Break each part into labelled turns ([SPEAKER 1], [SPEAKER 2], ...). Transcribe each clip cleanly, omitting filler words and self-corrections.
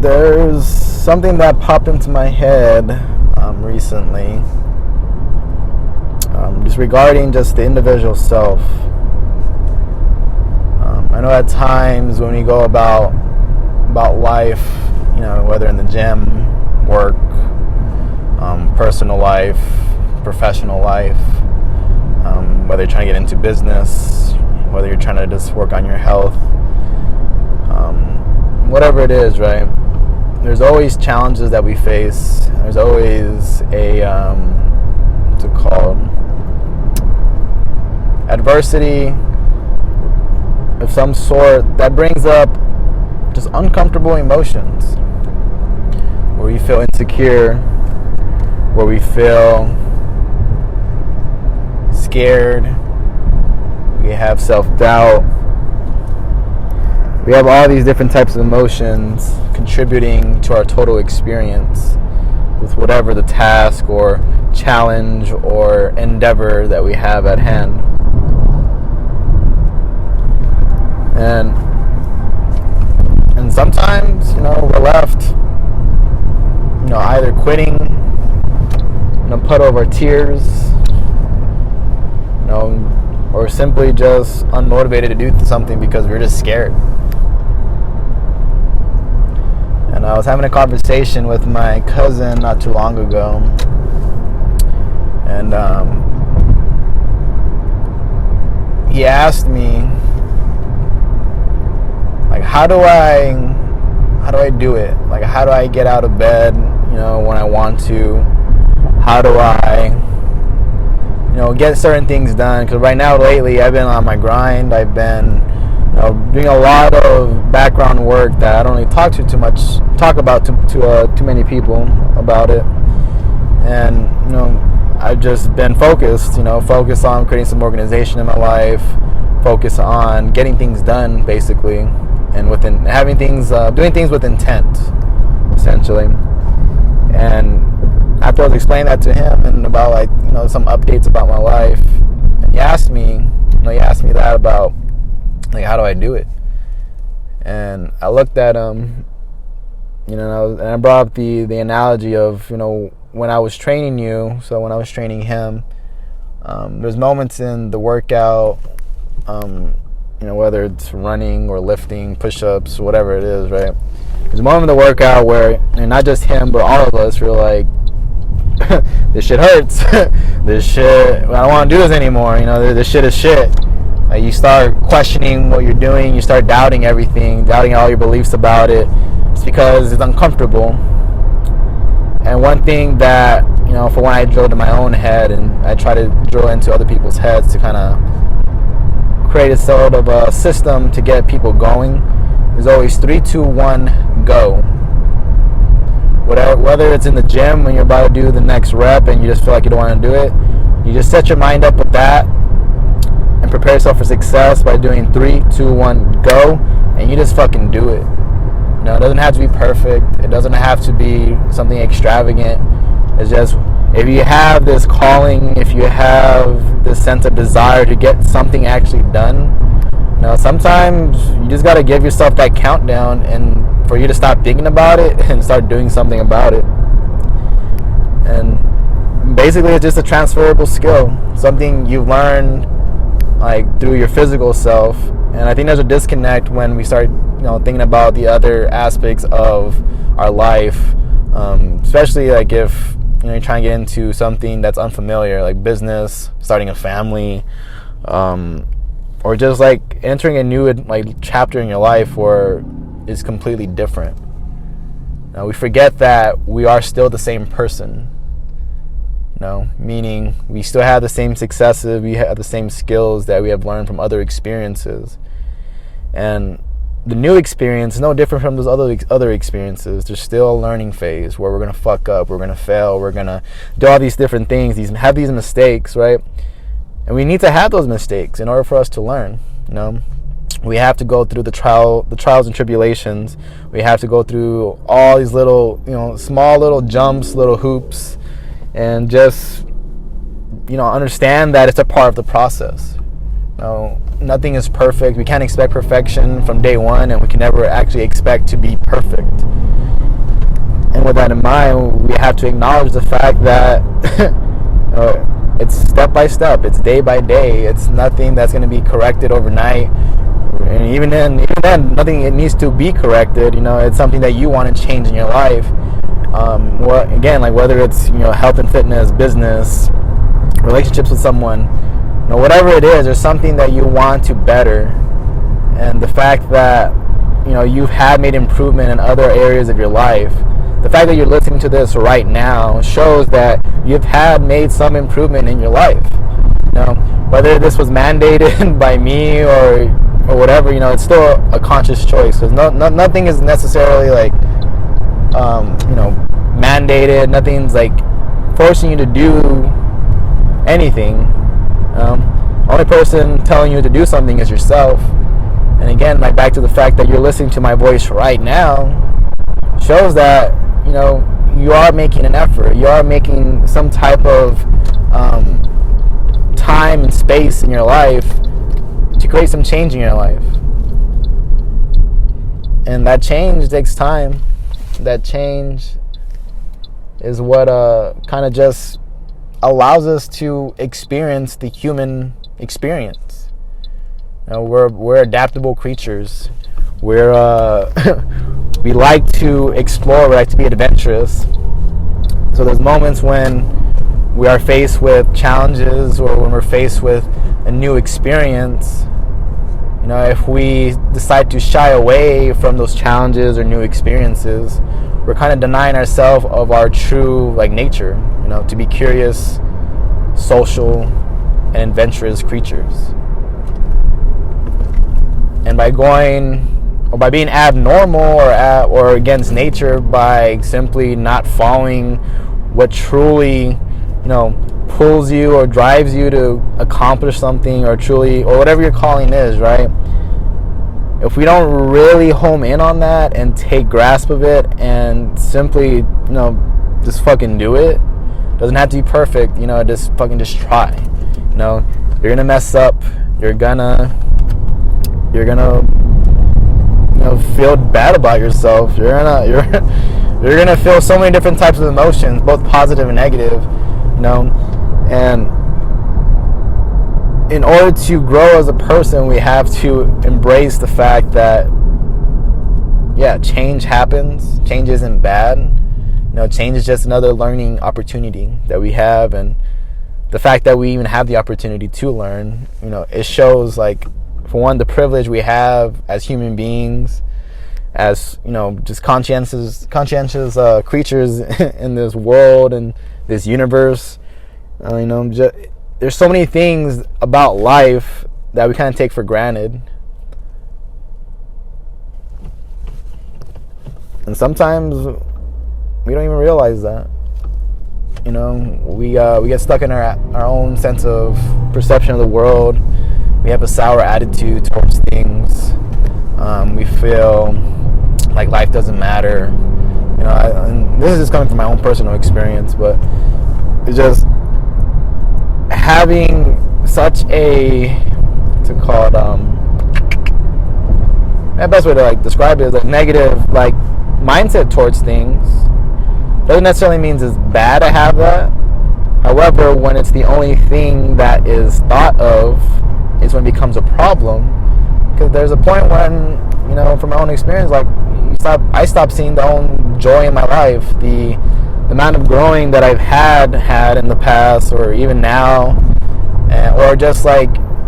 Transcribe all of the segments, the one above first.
[SPEAKER 1] there's something that popped into my head recently, just regarding just the individual self. I know at times when we go about life, whether in the gym, work, personal life, professional life, whether you're trying to get into business, whether you're trying to just work on your health, whatever it is, right? There's always challenges that we face. There's always what's it called? Adversity of some sort that brings up just uncomfortable emotions, where we feel insecure, where we feel scared, we have self-doubt. We have all these different types of emotions contributing to our total experience with whatever the task or challenge or endeavor that we have at hand. And sometimes, we're left, either quitting, put over tears, or simply just unmotivated to do something because we're just scared. And I was having a conversation with my cousin not too long ago, and he asked me, like, how do I do it? Like, how do I get out of bed, when I want to? How do I, get certain things done? Because right now, lately, I've been on my grind. I've been, doing a lot of background work that I don't really talk about to too many people about it. And, I've just been focused on creating some organization in my life, focus on getting things done, basically, and doing things with intent, essentially. And after I was explaining that to him and about some updates about my life, and he asked me that about how do I do it? And I looked at him, and I brought up the analogy of when I was training you. So when I was training him, there's moments in the workout, whether it's running or lifting, push-ups, whatever it is, right? There's a moment in the workout where, and not just him, but all of us, we're like, this shit hurts. This shit, I don't want to do this anymore. This shit is shit. Like, you start questioning what you're doing. You start doubting everything, doubting all your beliefs about it. It's because it's uncomfortable. And one thing that, for when I drill into my own head and I try to drill into other people's heads to kind of create a sort of a system to get people going, is always 3, 2, 1, go. Whether it's in the gym when you're about to do the next rep and you just feel like you don't want to do it, you just set your mind up with that and prepare yourself for success by doing 3, 2, 1, go, and you just fucking do it. It doesn't have to be perfect. It doesn't have to be something extravagant. It's just, if you have this calling, if you have this sense of desire to get something actually done, sometimes you just got to give yourself that countdown and for you to stop thinking about it and start doing something about it. And basically, it's just a transferable skill, something you've learned through your physical self. And I think there's a disconnect when we start thinking about the other aspects of our life, especially if you're trying to get into something that's unfamiliar, like business, starting a family, or just entering a new chapter in your life where it's completely different. Now, we forget that we are still the same person. Meaning we still have the same successes, we have the same skills that we have learned from other experiences. And the new experience is no different from those other experiences. There's still a learning phase where we're going to fuck up, we're going to fail, we're going to do all these different things, have these mistakes, right? And we need to have those mistakes in order for us to learn. We have to go through the trials and tribulations. We have to go through all these little, small little jumps, little hoops, and just, understand that it's a part of the process. Nothing is perfect. We can't expect perfection from day one, and we can never actually expect to be perfect. And with that in mind, we have to acknowledge the fact that it's step by step, it's day by day. It's nothing that's going to be corrected overnight. And even then, nothing it needs to be corrected. It's something that you want to change in your life. Again, like whether it's health and fitness, business, relationships with someone, whatever it is, there's something that you want to better. And the fact that you have made improvement in other areas of your life, the fact that you're listening to this right now shows that you've made some improvement in your life. Whether this was mandated by me or whatever, it's still a conscious choice. Because nothing is necessarily like mandated. Nothing's like forcing you to do anything. Only person telling you to do something is yourself. And again, like back to the fact that you're listening to my voice right now shows that you are making an effort. You are making some type of time and space in your life to create some change in your life. And that change takes time. That change is what kind of just allows us to experience the human experience. We're adaptable creatures. We like to explore. We like to be adventurous. So there's moments when we are faced with challenges, or when we're faced with a new experience. If we decide to shy away from those challenges or new experiences, we're kind of denying ourselves of our true nature. To be curious, social, and adventurous creatures. And by being abnormal or against nature, by simply not following what truly pulls you or drives you to accomplish something, or whatever your calling is, right? If we don't really home in on that and take grasp of it and simply just fucking do it, doesn't have to be perfect, just try. You're gonna mess up, you're gonna feel bad about yourself. You're gonna feel so many different types of emotions, both positive and negative. And in order to grow as a person, we have to embrace the fact that change happens. Change isn't bad. Change is just another learning opportunity that we have, and the fact that we even have the opportunity to learn, it shows, for one, the privilege we have as human beings, as just conscientious creatures in this world and this universe. There's so many things about life that we kind of take for granted, and sometimes we don't even realize that. We get stuck in our own sense of perception of the world. We have a sour attitude towards things. We feel like life doesn't matter. And this is just coming from my own personal experience, but it's just having such a, the best way to describe it is negative mindset towards things. Doesn't necessarily mean it's bad to have that. However, when it's the only thing that is thought of, is when it becomes a problem. Because there's a point when, from my own experience, I stopped seeing the own joy in my life, the amount of growing that I've had in the past, or even now, or just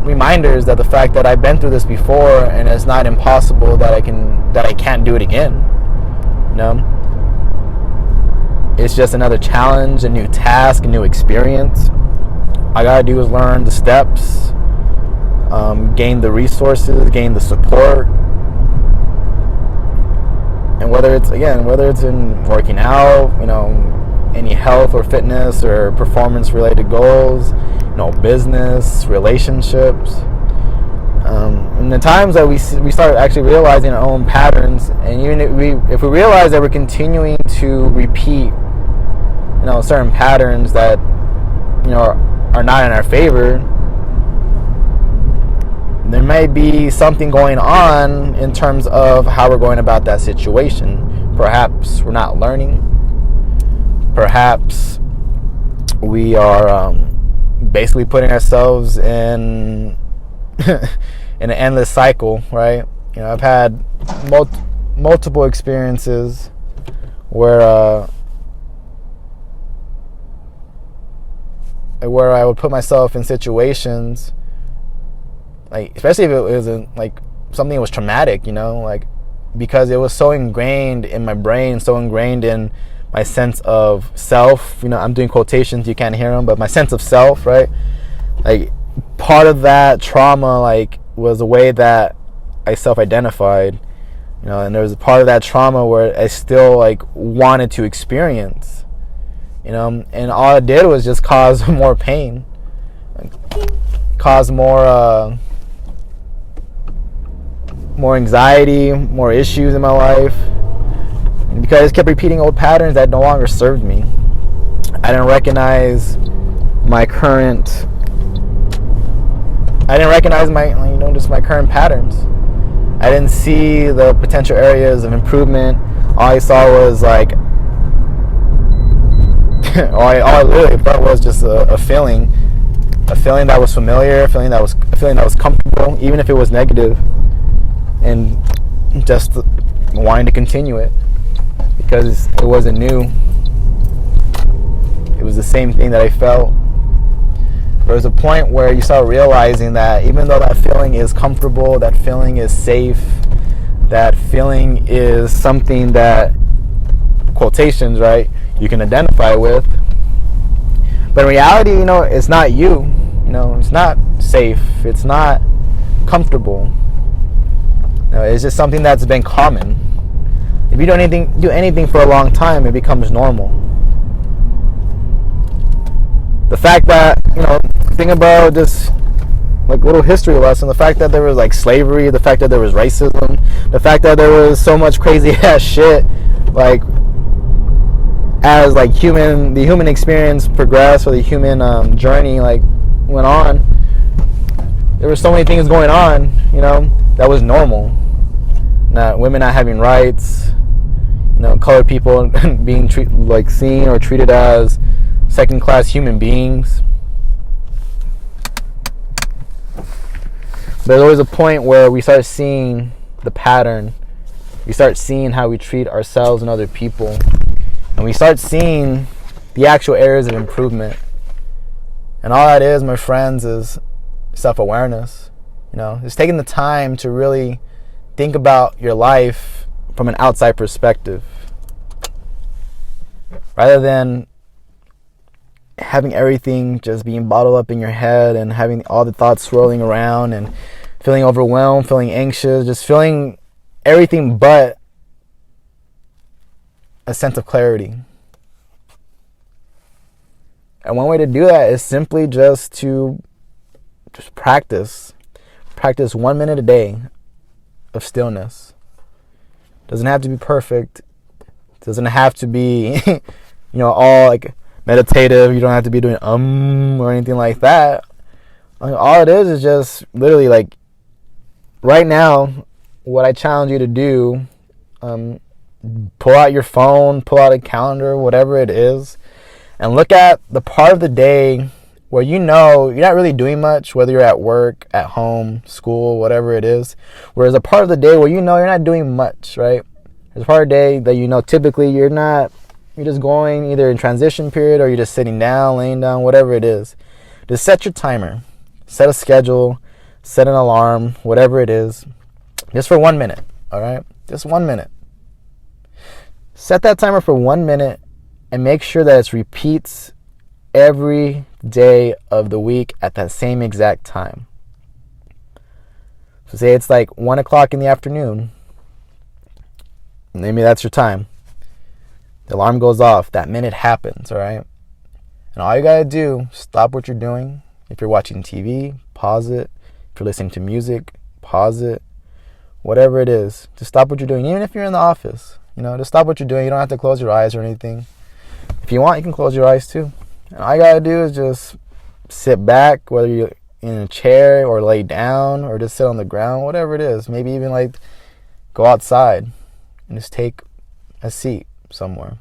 [SPEAKER 1] reminders that the fact that I've been through this before, and it's not impossible that I can't do it again. It's just another challenge, a new task, a new experience. All I gotta do is learn the steps, gain the resources, gain the support. And whether it's in working out, any health or fitness or performance related goals, business, relationships, and the times that we start actually realizing our own patterns, and even if we realize that we're continuing to repeat certain patterns that are not in our favor, there may be something going on in terms of how we're going about that situation. Perhaps we're not learning. perhaps we are basically putting ourselves in in an endless cycle, right? I've had multiple experiences where I would put myself in situations, like, especially if it wasn't like something that was traumatic, like, because it was so ingrained in my brain, so ingrained in my sense of self. I'm doing quotations, you can't hear them, but my sense of self, right? Like, part of that trauma, like, was the way that I self-identified, and there was a part of that trauma where I still, like, wanted to experience, and all it did was just cause more pain, cause more anxiety, more issues in my life, and because I just kept repeating old patterns that no longer served me. I didn't recognize my current just my current patterns. I didn't see the potential areas of improvement. All I saw was like all I literally felt was just a feeling that was familiar, a feeling that was comfortable, even if it was negative, and just wanting to continue it because it wasn't new. It was the same thing that I felt. There was a point where you start realizing that even though that feeling is comfortable, that feeling is safe, that feeling is something that, quotations, right, you can identify with, but in reality, it's not you. It's not safe. It's not comfortable. It's just something that's been common. If you do anything for a long time, it becomes normal. The fact that, think about this, like, little history lesson, the fact that there was, like, slavery, the fact that there was racism, the fact that there was so much crazy ass shit, like, as, like, the human experience progressed, or the human journey, like, went on, there were so many things going on, that was normal. Women not having rights, colored people being seen or treated as second-class human beings. There's always a point where we start seeing the pattern. We start seeing how we treat ourselves and other people. And we start seeing the actual areas of improvement. And all that is, my friends, is self-awareness. It's taking the time to really think about your life from an outside perspective, rather than having everything just being bottled up in your head and having all the thoughts swirling around and feeling overwhelmed, feeling anxious, just feeling everything but a sense of clarity. And one way to do that is simply just to practice 1 minute a day of stillness. Doesn't have to be perfect. Doesn't have to be all like meditative. You don't have to be doing or anything like that. All it is just literally, like, right now, what I challenge you to do, pull out your phone, pull out a calendar, whatever it is, and look at the part of the day where you're not really doing much, whether you're at work, at home, school, whatever it is. Whereas a part of the day where you're not doing much, right? There's a part of the day that typically you're just going either in transition period, or you're just sitting down, laying down, whatever it is. Just set your timer, set a schedule, set an alarm, whatever it is, just for 1 minute, all right? Just 1 minute. Set that timer for 1 minute and make sure that it repeats every day of the week at that same exact time. So say it's like 1 o'clock in the afternoon. Maybe that's your time. The alarm goes off. That minute happens, all right? And all you got to do, stop what you're doing. If you're watching TV, pause it. If you're listening to music, pause it. Whatever it is, just stop what you're doing. Even if you're in the office, just stop what you're doing. You don't have to close your eyes or anything. If you want, you can close your eyes too. And all you got to do is just sit back, whether you're in a chair or lay down or just sit on the ground, whatever it is. Maybe even like go outside and just take a seat somewhere.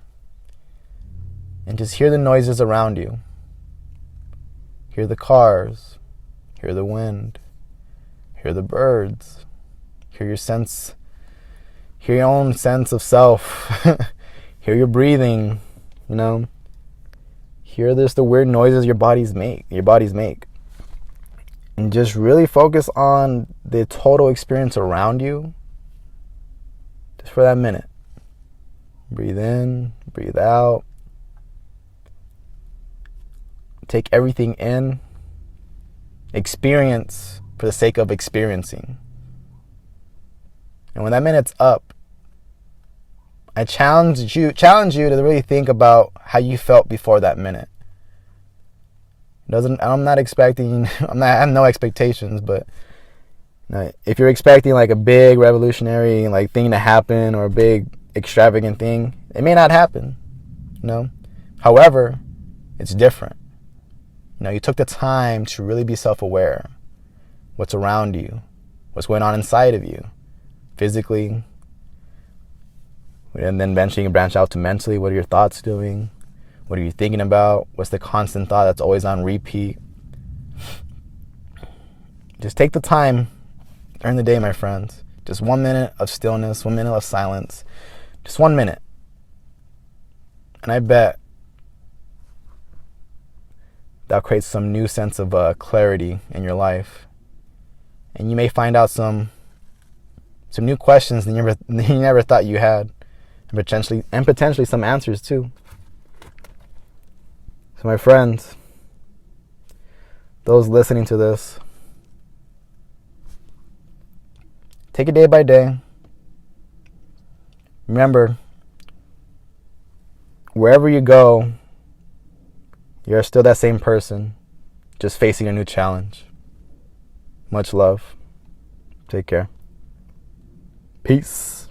[SPEAKER 1] and just hear the noises around you. Hear the cars, hear the wind, hear the birds, hear your own sense of self, hear your breathing, hear the weird noises your bodies make, and just really focus on the total experience around you, just for that minute. Breathe in, breathe out. Take everything in. Experience for the sake of experiencing. And when that minute's up, I challenge you to really think about how you felt before that minute. I have no expectations, but if you're expecting like a big revolutionary like thing to happen or a big extravagant thing, it may not happen. However, it's different. You took the time to really be self-aware. What's around you, what's going on inside of you, physically, and then eventually you can branch out to mentally. What are your thoughts doing? What are you thinking about? What's the constant thought that's always on repeat? Just take the time during the day, my friends. Just 1 minute of stillness, 1 minute of silence. Just 1 minute. And I bet that'll create some new sense of clarity in your life. And you may find out some new questions that you never thought you had. And potentially some answers too. So my friends, those listening to this, take it day by day. Remember, wherever you go, you're still that same person, just facing a new challenge. Much love. Take care. Peace.